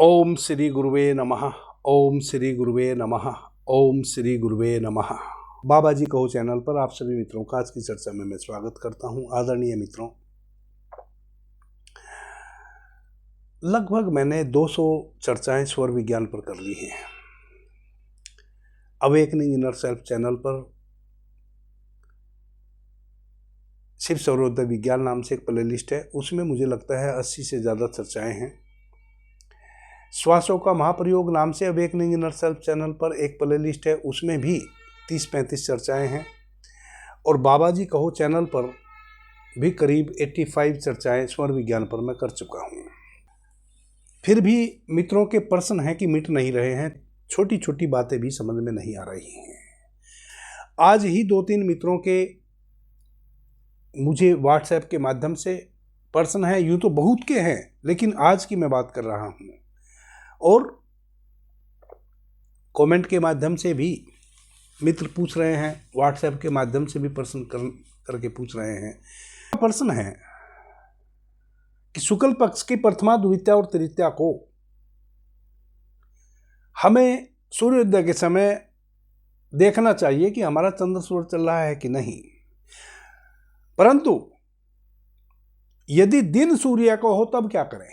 ओम श्री गुरुवे नमः। ओम श्री गुरुवे नमः। ओम श्री गुरुवे नमः। बाबा जी कहो चैनल पर आप सभी मित्रों का आज की चर्चा में मैं स्वागत करता हूं। आदरणीय मित्रों, लगभग मैंने 200 चर्चाएं स्वर विज्ञान पर कर ली हैं। अवेकनिंग इनर सेल्फ चैनल पर शिव सर्वोदय विज्ञान नाम से एक प्लेलिस्ट है, उसमें मुझे लगता है 80 से ज़्यादा चर्चाएं हैं। श्वासों का महाप्रयोग नाम से अवेकनिंग इनर सेल्फ चैनल पर एक प्लेलिस्ट है, उसमें भी 30-35 चर्चाएं हैं। और बाबा जी कहो चैनल पर भी करीब 85 चर्चाएं स्वर विज्ञान पर मैं कर चुका हूँ। फिर भी मित्रों के प्रश्न हैं कि मिट नहीं रहे हैं, छोटी छोटी बातें भी समझ में नहीं आ रही हैं। आज ही 2-3 मित्रों के मुझे व्हाट्सएप के माध्यम से प्रश्न हैं, यूँ तो बहुत के हैं लेकिन आज की मैं बात कर रहा हूँ। और कमेंट के माध्यम से भी मित्र पूछ रहे हैं, व्हाट्सएप के माध्यम से भी प्रश्न करके पूछ रहे हैं। प्रश्न है कि शुक्ल पक्ष की प्रथमा, द्वितीया और तृतीया को हमें सूर्योदय के समय देखना चाहिए कि हमारा चंद्र सूर्य चल रहा है कि नहीं। परंतु यदि दिन सूर्य को हो तब क्या करें,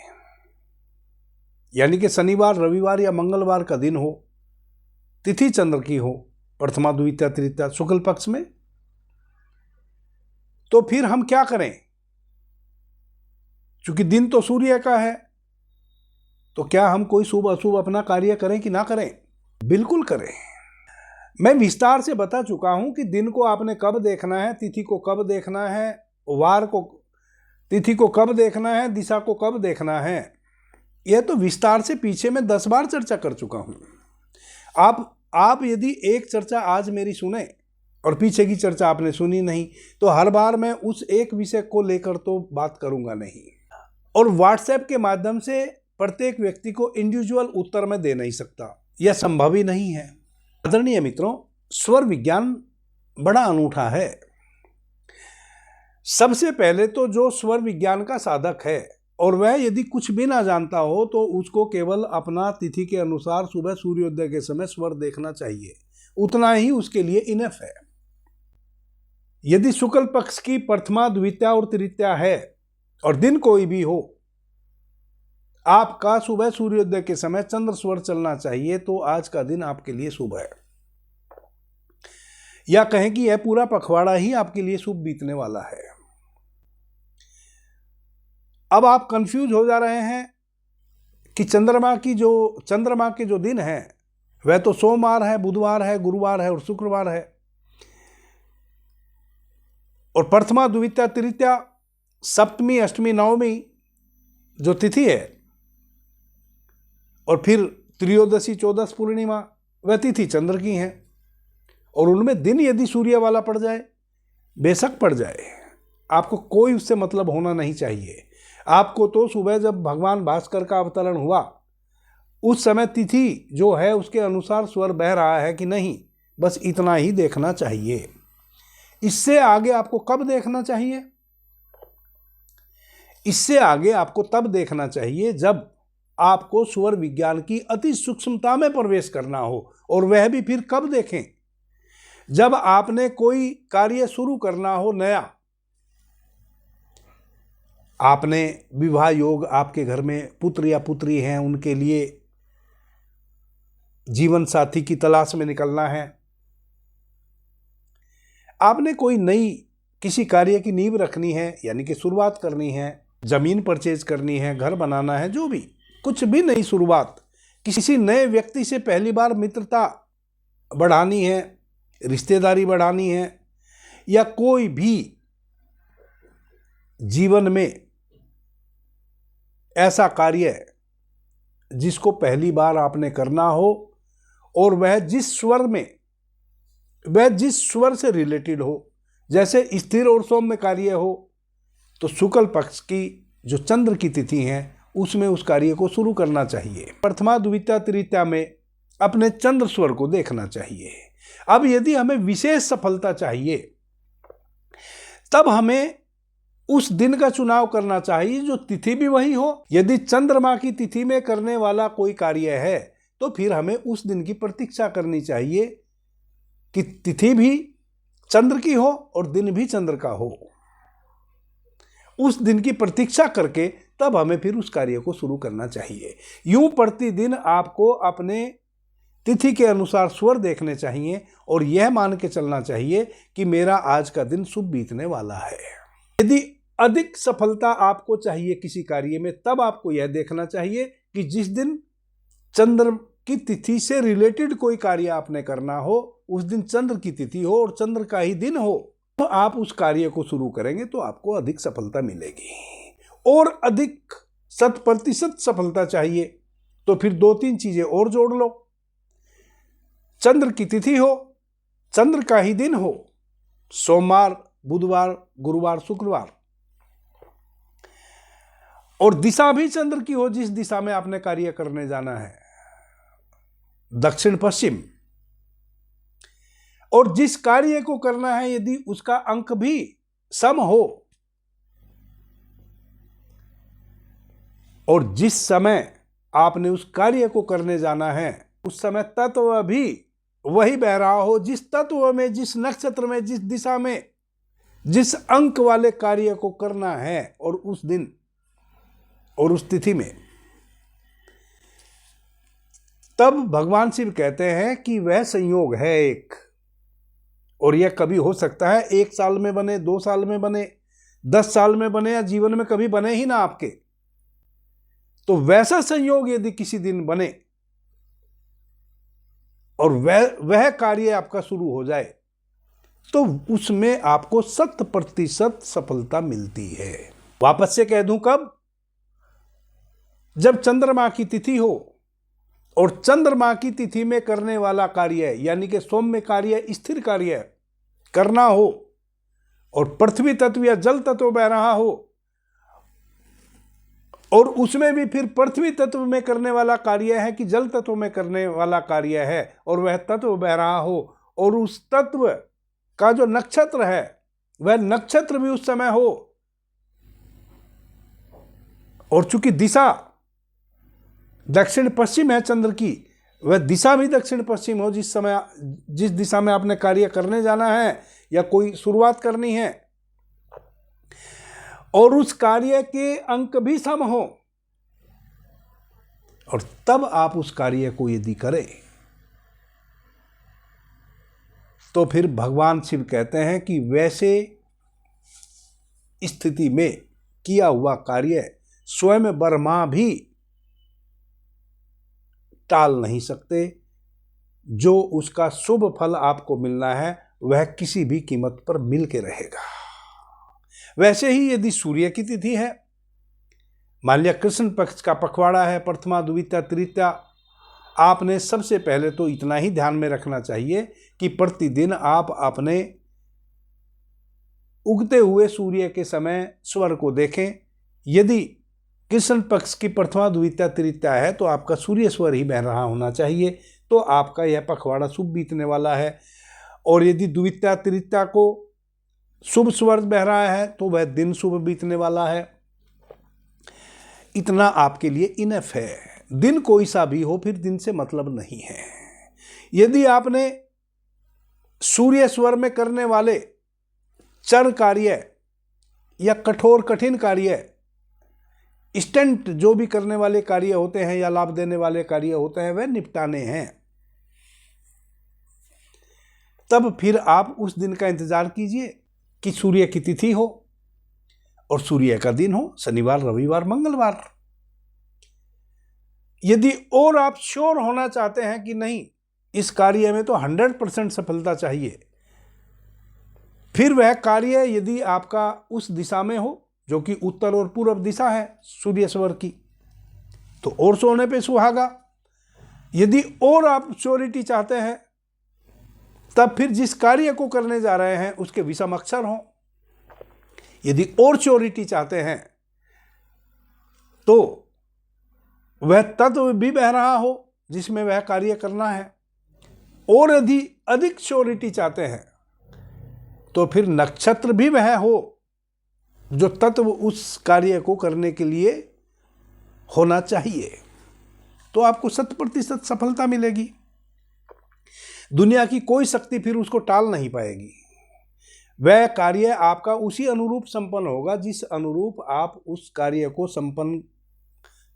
यानी कि शनिवार, रविवार या मंगलवार का दिन हो, तिथि चंद्र की हो, प्रथमा, द्वितीया, तृतीया शुक्ल पक्ष में, तो फिर हम क्या करें। क्योंकि दिन तो सूर्य का है, तो क्या हम कोई शुभ अशुभ अपना कार्य करें कि ना करें? बिल्कुल करें। मैं विस्तार से बता चुका हूं कि दिन को आपने कब देखना है, तिथि को कब देखना है, वार को, तिथि को कब देखना है, दिशा को कब देखना है। यह तो विस्तार से पीछे मैं 10 बार चर्चा कर चुका हूं। आप यदि एक चर्चा आज मेरी सुने और पीछे की चर्चा आपने सुनी नहीं, तो हर बार मैं उस एक विषय को लेकर तो बात करूंगा नहीं। और व्हाट्सएप के माध्यम से प्रत्येक व्यक्ति को इंडिविजुअल उत्तर मैं दे नहीं सकता, यह संभव ही नहीं है। आदरणीय मित्रों, स्वर विज्ञान बड़ा अनूठा है। सबसे पहले तो जो स्वर विज्ञान का साधक है और वह यदि कुछ भी ना जानता हो तो उसको केवल अपना तिथि के अनुसार सुबह सूर्योदय के समय स्वर देखना चाहिए, उतना ही उसके लिए इनफ है। यदि शुक्ल पक्ष की प्रथमा, द्वितीया और तृतीया है और दिन कोई भी हो, आपका सुबह सूर्योदय के समय चंद्र स्वर चलना चाहिए, तो आज का दिन आपके लिए शुभ है, या कहें कि यह पूरा पखवाड़ा ही आपके लिए शुभ बीतने वाला है। अब आप कंफ्यूज हो जा रहे हैं कि चंद्रमा के जो दिन है वह तो सोमवार है, बुधवार है, गुरुवार है और शुक्रवार है। और प्रथमा, द्वितीया, तृतीया, सप्तमी, अष्टमी, नवमी जो तिथि है, और फिर त्रयोदशी, चौदस, पूर्णिमा, वह तिथि चंद्र की हैं। और उनमें दिन यदि सूर्य वाला पड़ जाए, बेशक पड़ जाए, आपको कोई उससे मतलब होना नहीं चाहिए। आपको तो सुबह जब भगवान भास्कर का अवतरण हुआ उस समय तिथि जो है उसके अनुसार स्वर बह रहा है कि नहीं, बस इतना ही देखना चाहिए। इससे आगे आपको कब देखना चाहिए? इससे आगे आपको तब देखना चाहिए जब आपको स्वर विज्ञान की अति सूक्ष्मता में प्रवेश करना हो। और वह भी फिर कब देखें? जब आपने कोई कार्य शुरू करना हो नया, आपने विवाह योग, आपके घर में पुत्र या पुत्री हैं, उनके लिए जीवन साथी की तलाश में निकलना है, आपने कोई नई किसी कार्य की नींव रखनी है, यानी कि शुरुआत करनी है, जमीन परचेज करनी है, घर बनाना है, जो भी कुछ भी नई शुरुआत, किसी नए व्यक्ति से पहली बार मित्रता बढ़ानी है, रिश्तेदारी बढ़ानी है, या कोई भी जीवन में ऐसा कार्य जिसको पहली बार आपने करना हो और वह जिस स्वर से रिलेटेड हो, जैसे स्थिर और सौम्य कार्य हो, तो शुक्ल पक्ष की जो चंद्र की तिथि है उसमें उस कार्य को शुरू करना चाहिए। प्रथमा, द्वितीया, तृतीया में अपने चंद्र स्वर को देखना चाहिए। अब यदि हमें विशेष सफलता चाहिए, तब हमें उस दिन का चुनाव करना चाहिए जो तिथि भी वही हो। यदि चंद्रमा की तिथि में करने वाला कोई कार्य है तो फिर हमें उस दिन की प्रतीक्षा करनी चाहिए कि तिथि भी चंद्र की हो और दिन भी चंद्र का हो। उस दिन की प्रतीक्षा करके तब हमें फिर उस कार्य को शुरू करना चाहिए। यूं प्रतिदिन आपको अपने तिथि के अनुसार स्वर देखने चाहिए और यह मान के चलना चाहिए कि मेरा आज का दिन शुभ बीतने वाला है। यदि अधिक सफलता आपको चाहिए किसी कार्य में, तब आपको यह देखना चाहिए कि जिस दिन चंद्र की तिथि से रिलेटेड कोई कार्य आपने करना हो, उस दिन चंद्र की तिथि हो और चंद्र का ही दिन हो, तो आप उस कार्य को शुरू करेंगे तो आपको अधिक सफलता मिलेगी। और अधिक 100% सफलता चाहिए तो फिर 2-3 चीजें और जोड़ लो। चंद्र की तिथि हो, चंद्र का ही दिन हो, सोमवार, बुधवार, गुरुवार, शुक्रवार, और दिशा भी चंद्र की हो जिस दिशा में आपने कार्य करने जाना है, दक्षिण पश्चिम। और जिस कार्य को करना है यदि उसका अंक भी सम हो और जिस समय आपने उस कार्य को करने जाना है उस समय तत्व भी वही बह रहा हो, जिस तत्व में, जिस नक्षत्र में, जिस दिशा में, जिस अंक वाले कार्य को करना है और उस दिन और उस तिथि में, तब भगवान शिव कहते हैं कि वह संयोग है एक। और यह कभी हो सकता है 1 साल में बने, 2 साल में बने, 10 साल में बने, या जीवन में कभी बने ही ना आपके। तो वैसा संयोग यदि किसी दिन बने और वह कार्य आपका शुरू हो जाए तो उसमें आपको 100% सफलता मिलती है। वापस से कह दूं, कब? जब चंद्रमा की तिथि हो और चंद्रमा की तिथि में करने वाला कार्य यानी कि सौम्य कार्य, स्थिर कार्य करना हो और पृथ्वी तत्व या जल तत्व बह रहा हो और उसमें भी फिर पृथ्वी तत्व में करने वाला कार्य है कि जल तत्व में करने वाला कार्य है और वह तत्व बह रहा हो और उस तत्व का जो नक्षत्र है वह नक्षत्र भी उस समय हो और चूंकि दिशा दक्षिण पश्चिम है चंद्र की, वह दिशा भी दक्षिण पश्चिम हो जिस दिशा में आपने कार्य करने जाना है या कोई शुरुआत करनी है, और उस कार्य के अंक भी सम हो, और तब आप उस कार्य को यदि करें तो फिर भगवान शिव कहते हैं कि वैसे स्थिति में किया हुआ कार्य स्वयं ब्रह्मा भी टाल नहीं सकते। जो उसका शुभ फल आपको मिलना है वह किसी भी कीमत पर मिल के रहेगा। वैसे ही यदि सूर्य की तिथि है, मान लिया कृष्ण पक्ष का पखवाड़ा है, प्रथमा, द्वितीया, तृतीया, आपने सबसे पहले तो इतना ही ध्यान में रखना चाहिए कि प्रतिदिन आप अपने उगते हुए सूर्य के समय स्वर को देखें। यदि कृष्ण पक्ष की प्रथमा, द्वितीया, तृतीया है तो आपका सूर्य स्वर ही बह रहा होना चाहिए, तो आपका यह पखवाड़ा शुभ बीतने वाला है। और यदि द्वितीया, तृतीया को शुभ स्वर बह रहा है तो वह दिन शुभ बीतने वाला है। इतना आपके लिए इनफ है। दिन कोई सा भी हो, फिर दिन से मतलब नहीं है। यदि आपने सूर्य स्वर में करने वाले चर कार्य या कठोर कठिन कार्य, स्टंट जो भी करने वाले कार्य होते हैं या लाभ देने वाले कार्य होते हैं, वह निपटाने हैं, तब फिर आप उस दिन का इंतजार कीजिए कि सूर्य की तिथि हो और सूर्य का दिन हो, शनिवार, रविवार, मंगलवार। यदि और आप श्योर होना चाहते हैं कि नहीं, इस कार्य में तो 100% सफलता चाहिए, फिर वह कार्य यदि आपका उस दिशा में हो जो कि उत्तर और पूर्व दिशा है सूर्य स्वर की, तो और सोने पे सुहागा। यदि और आप श्योरिटी चाहते हैं तब फिर जिस कार्य को करने जा रहे हैं उसके विषम अक्षर हों। यदि और श्योरिटी चाहते हैं तो वह तत्व भी बह रहा हो जिसमें वह कार्य करना है। और यदि अधिक श्योरिटी चाहते हैं तो फिर नक्षत्र भी वह हो जो तत्व उस कार्य को करने के लिए होना चाहिए, तो आपको 100% सफलता मिलेगी। दुनिया की कोई शक्ति फिर उसको टाल नहीं पाएगी। वह कार्य आपका उसी अनुरूप संपन्न होगा जिस अनुरूप आप उस कार्य को संपन्न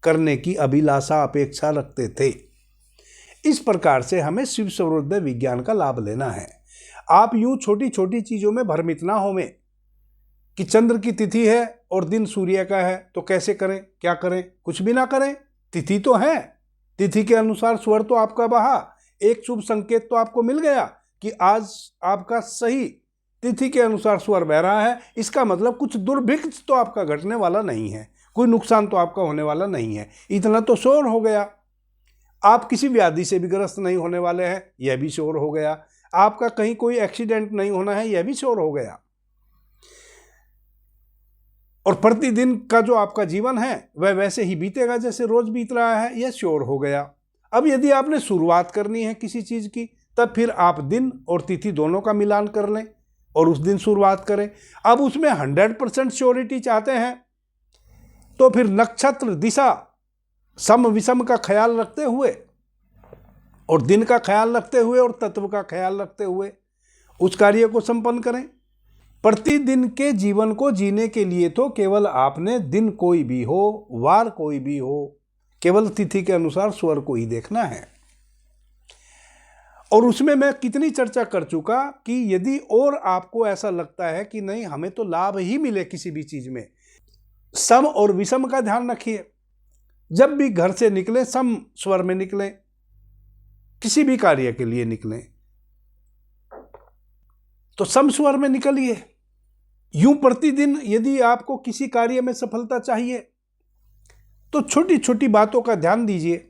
करने की अभिलाषा अपेक्षा रखते थे। इस प्रकार से हमें शिव सर्वोदय विज्ञान का लाभ लेना है। आप यूं छोटी छोटी चीजों में भ्रमित ना होवें कि चंद्र की तिथि है और दिन सूर्य का है तो कैसे करें, क्या करें, कुछ भी ना करें। तिथि तो है, तिथि के अनुसार स्वर तो आपका बहा, एक शुभ संकेत तो आपको मिल गया कि आज आपका सही तिथि के अनुसार स्वर बह रहा है। इसका मतलब कुछ दुर्भिक्ष तो आपका घटने वाला नहीं है, कोई नुकसान तो आपका होने वाला नहीं है। इतना तो श्योर हो गया। आप किसी व्याधि से भी ग्रस्त नहीं होने वाले हैं, यह भी श्योर हो गया। आपका कहीं कोई एक्सीडेंट नहीं होना है, यह भी श्योर हो गया। और प्रतिदिन का जो आपका जीवन है वह वैसे ही बीतेगा जैसे रोज बीत रहा है, यह श्योर हो गया। अब यदि आपने शुरुआत करनी है किसी चीज की, तब फिर आप दिन और तिथि दोनों का मिलान कर लें और उस दिन शुरुआत करें। अब उसमें 100% श्योरिटी चाहते हैं तो फिर नक्षत्र, दिशा, सम विषम का ख्याल रखते हुए और दिन का ख्याल रखते हुए और तत्व का ख्याल रखते हुए उस कार्य को संपन्न करें। प्रतिदिन के जीवन को जीने के लिए तो केवल आपने दिन कोई भी हो, वार कोई भी हो, केवल तिथि के अनुसार स्वर को ही देखना है। और उसमें मैं कितनी चर्चा कर चुका कि यदि और आपको ऐसा लगता है कि नहीं हमें तो लाभ ही मिले किसी भी चीज में, सम और विषम का ध्यान रखिए। जब भी घर से निकले सम स्वर में निकले, किसी भी कार्य के लिए निकले तो सम स्वर में निकलिए। यूं प्रतिदिन यदि आपको किसी कार्य में सफलता चाहिए तो छोटी छोटी बातों का ध्यान दीजिए।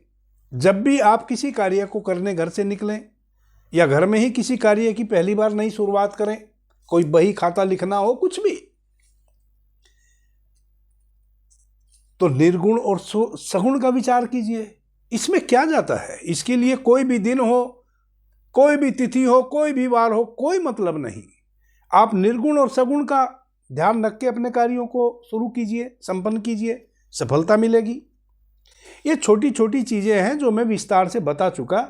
जब भी आप किसी कार्य को करने घर से निकलें या घर में ही किसी कार्य की पहली बार नई शुरुआत करें, कोई बही खाता लिखना हो, कुछ भी, तो निर्गुण और सगुण का विचार कीजिए। इसमें क्या जाता है, इसके लिए कोई भी दिन हो, कोई भी तिथि हो, कोई भी वार हो, कोई मतलब नहीं। आप निर्गुण और सगुण का ध्यान रख के अपने कार्यों को शुरू कीजिए, संपन्न कीजिए, सफलता मिलेगी। ये छोटी छोटी चीजें हैं जो मैं विस्तार से बता चुका।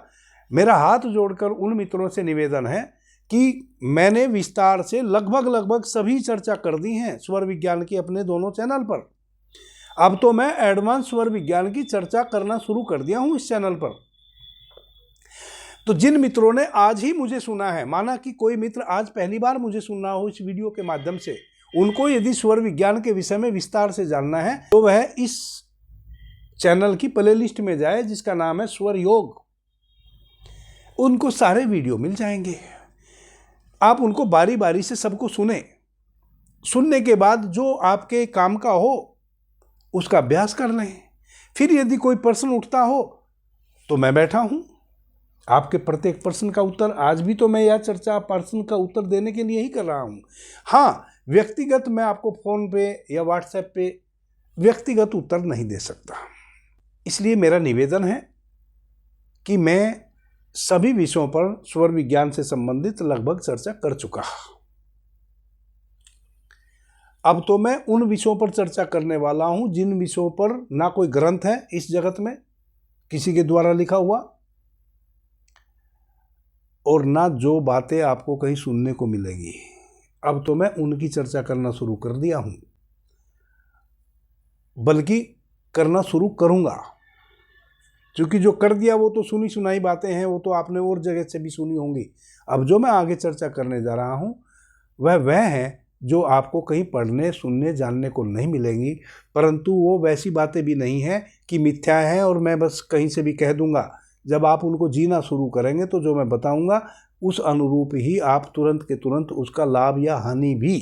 मेरा हाथ जोड़कर उन मित्रों से निवेदन है कि मैंने विस्तार से लगभग सभी चर्चा कर दी है स्वर विज्ञान की अपने दोनों चैनल पर। अब तो मैं एडवांस स्वर विज्ञान की चर्चा करना शुरू कर दिया हूं इस चैनल पर। तो जिन मित्रों ने आज ही मुझे सुना है, माना कि कोई मित्र आज पहली बार मुझे सुनना हो इस वीडियो के माध्यम से, उनको यदि स्वर विज्ञान के विषय में विस्तार से जानना है तो वह इस चैनल की प्लेलिस्ट में जाए जिसका नाम है स्वर योग। उनको सारे वीडियो मिल जाएंगे। आप उनको बारी बारी से सबको सुने, सुनने के बाद जो आपके काम का हो उसका अभ्यास कर लें। फिर यदि कोई प्रश्न उठता हो तो मैं बैठा हूं आपके प्रत्येक प्रश्न का उत्तर। आज भी तो मैं यह चर्चा प्रश्न का उत्तर देने के लिए ही कर रहा हूं। हाँ, व्यक्तिगत मैं आपको फोन पे या व्हाट्सएप पे व्यक्तिगत उत्तर नहीं दे सकता। इसलिए मेरा निवेदन है कि मैं सभी विषयों पर स्वर विज्ञान से संबंधित लगभग चर्चा कर चुका। अब तो मैं उन विषयों पर चर्चा करने वाला हूं जिन विषयों पर ना कोई ग्रंथ है इस जगत में किसी के द्वारा लिखा हुआ, और ना जो बातें आपको कहीं सुनने को मिलेगी। अब तो मैं उनकी चर्चा करना शुरू कर दिया हूं, बल्कि करना शुरू करूंगा, क्योंकि जो कर दिया वो तो सुनी सुनाई बातें हैं, वो तो आपने और जगह से भी सुनी होंगी। अब जो मैं आगे चर्चा करने जा रहा हूं वह है जो आपको कहीं पढ़ने, सुनने, जानने को नहीं मिलेंगी। परंतु वो वैसी बातें भी नहीं है कि मिथ्या है और मैं बस कहीं से भी कह दूंगा। जब आप उनको जीना शुरू करेंगे तो जो मैं बताऊंगा उस अनुरूप ही आप तुरंत के तुरंत उसका लाभ या हानि भी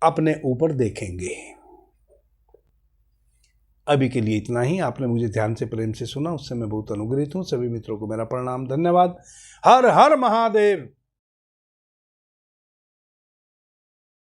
अपने ऊपर देखेंगे। अभी के लिए इतना ही। आपने मुझे ध्यान से, प्रेम से सुना, उससे मैं बहुत अनुग्रहित हूं। सभी मित्रों को मेरा प्रणाम, धन्यवाद। हर हर महादेव।